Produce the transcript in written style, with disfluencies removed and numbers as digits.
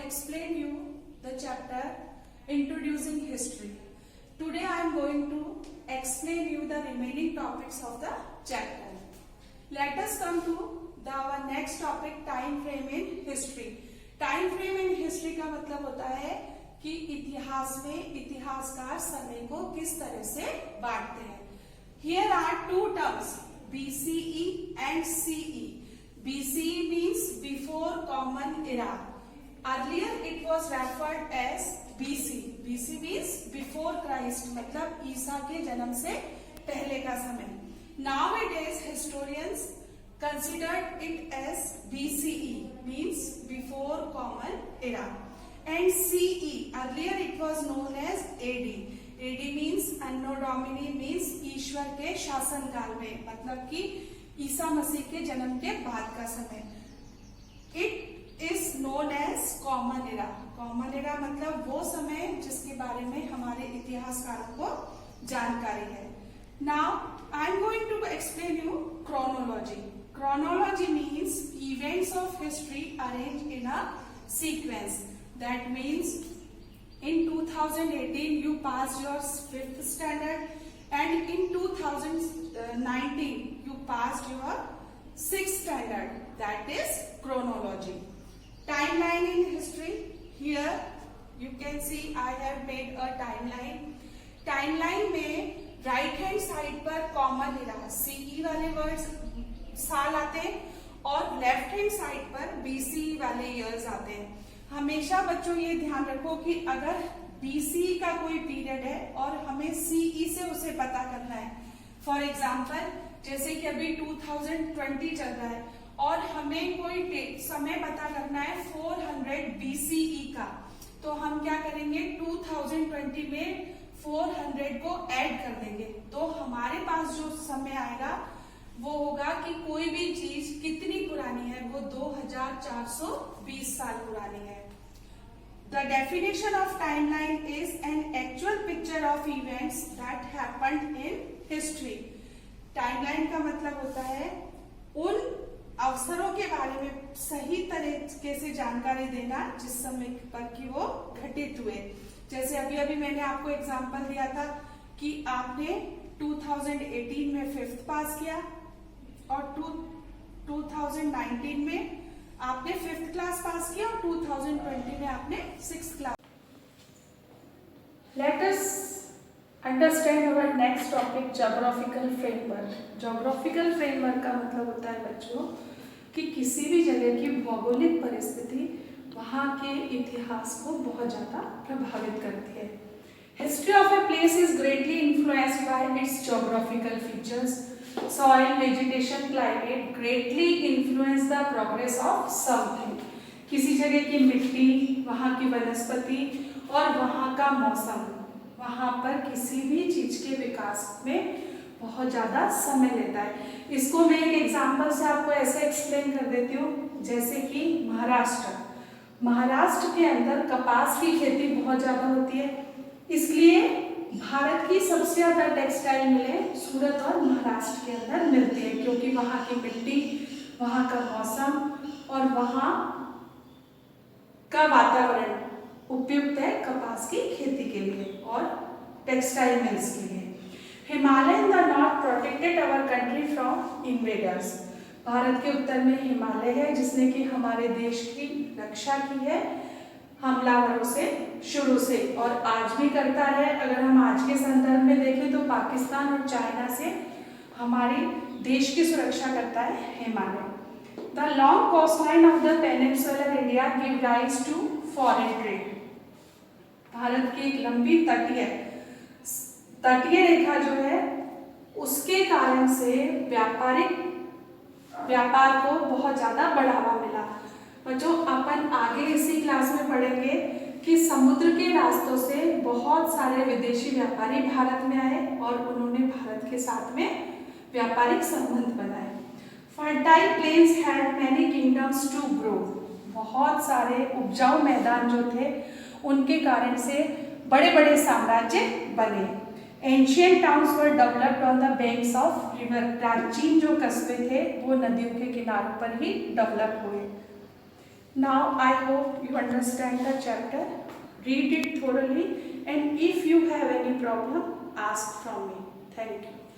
explain you the chapter Introducing History. Today I am going to explain you the remaining topics of the chapter. Let us come to our next topic, time frame in history. Time frame in history का मतलब होता है कि इतिहास में इतिहासकार समय को किस तरह से बांटते हैं. Here are two terms, BCE and CE. BCE means before common era. Earlier it was referred as BC. BC means before Christ, मतलब ईसा के जन्म से पहले का समय. Nowadays historians considered it as BCE, means before common era, and CE. Earlier it was known as AD. AD means Anno Domini, means ईश्वर के शासन काल में, मतलब कि ईसा मसीह के जन्म के बाद का समय. It is known as common era. Common era मतलब वो समय जिसके बारे में हमारे इतिहासकारों को जानकारी है. Now I am going to explain you chronology. Chronology means events of history arranged in a sequence. That means in 2018 you passed your 5th standard and in 2019 you passed your 6th standard. That is chronology. Timeline in history. Here you can see I have made a timeline. Timeline में right hand side पर common इरा CE वाले words साल आते हैं और left hand side पर BCE वाले years आते हैं. हमेशा बच्चों ये ध्यान रखो कि अगर बीसीई का कोई पीरियड है और हमें सीई से उसे पता करना है, फॉर एग्जाम्पल जैसे कि अभी 2020 चल रहा है और हमें कोई समय पता करना है 400 बीसीई का, तो हम क्या करेंगे 2020 में 400 को ऐड कर देंगे, तो हमारे पास जो समय आएगा वो होगा कि कोई भी चीज कितनी पुरानी है, वो 2420 साल पुरानी है. The definition of timeline is an actual picture of events that happened in history. Timeline का मतलब होता है उन अवसरों के बारे में सही तरीके से जानकारी देना जिस समय पर कि वो घटित हुए. जैसे अभी अभी मैंने आपको एग्जांपल दिया था कि आपने 2018 में 5th पास किया और 2019 में आपने 5th क्लास पास किया और 2020 में आपने 6th class. Let us understand our next topic, geographical framework. Geographical framework का मतलब होता है बच्चों कि किसी भी जगह की भौगोलिक परिस्थिति वहाँ के इतिहास को बहुत ज़्यादा प्रभावित करती है. History of a place is greatly influenced by its geographical features. Soil, vegetation, climate greatly influence the progress of something. किसी जगह की मिट्टी, वहाँ की वनस्पति और वहाँ का मौसम वहाँ पर किसी भी चीज के विकास में बहुत ज़्यादा समय लेता है. इसको मैं एक एग्जाम्पल से आपको ऐसे एक्सप्लेन कर देती हूँ, जैसे कि महाराष्ट्र के अंदर कपास की खेती बहुत ज़्यादा होती है, इसलिए भारत की सबसे ज़्यादा टेक्सटाइल मिलें सूरत और महाराष्ट्र के अंदर मिलती है, क्योंकि वहाँ की मिट्टी, वहाँ का मौसम और वहाँ का वातावरण उपयुक्त है कपास की खेती के लिए और टेक्सटाइल मिल्स के लिए. Himalaya in the north protected our country from invaders. Bharat के उत्तर में हिमालय है जिसने कि हमारे देश की रक्षा की है हमलावरों से शुरू से और आज भी करता है. अगर हम आज के संदर्भ में देखें तो पाकिस्तान और चाइना से हमारे देश की सुरक्षा करता है Himalaya. The long coastline of the peninsular India give rise to foreign trade. Bharat की एक लंबी तटीय रेखा जो है उसके कारण से व्यापार को बहुत ज्यादा बढ़ावा मिला. बच्चों अपन आगे इसी क्लास में पढ़ेंगे कि समुद्र के रास्तों से बहुत सारे विदेशी व्यापारी भारत में आए और उन्होंने भारत के साथ में व्यापारिक संबंध बनाए. Fertile plains had many kingdoms to grow. बहुत सारे उपजाऊ मैदान जो थे उनके कारण से बड़े बड़े साम्राज्य बने. Ancient towns were developed on the banks of river. प्राचीन जो कस्बे थे वो नदियों के किनारों पर ही डेवलप हुए. Now I hope you understand the chapter. Read it thoroughly, and if you have any problem, ask from me. Thank you.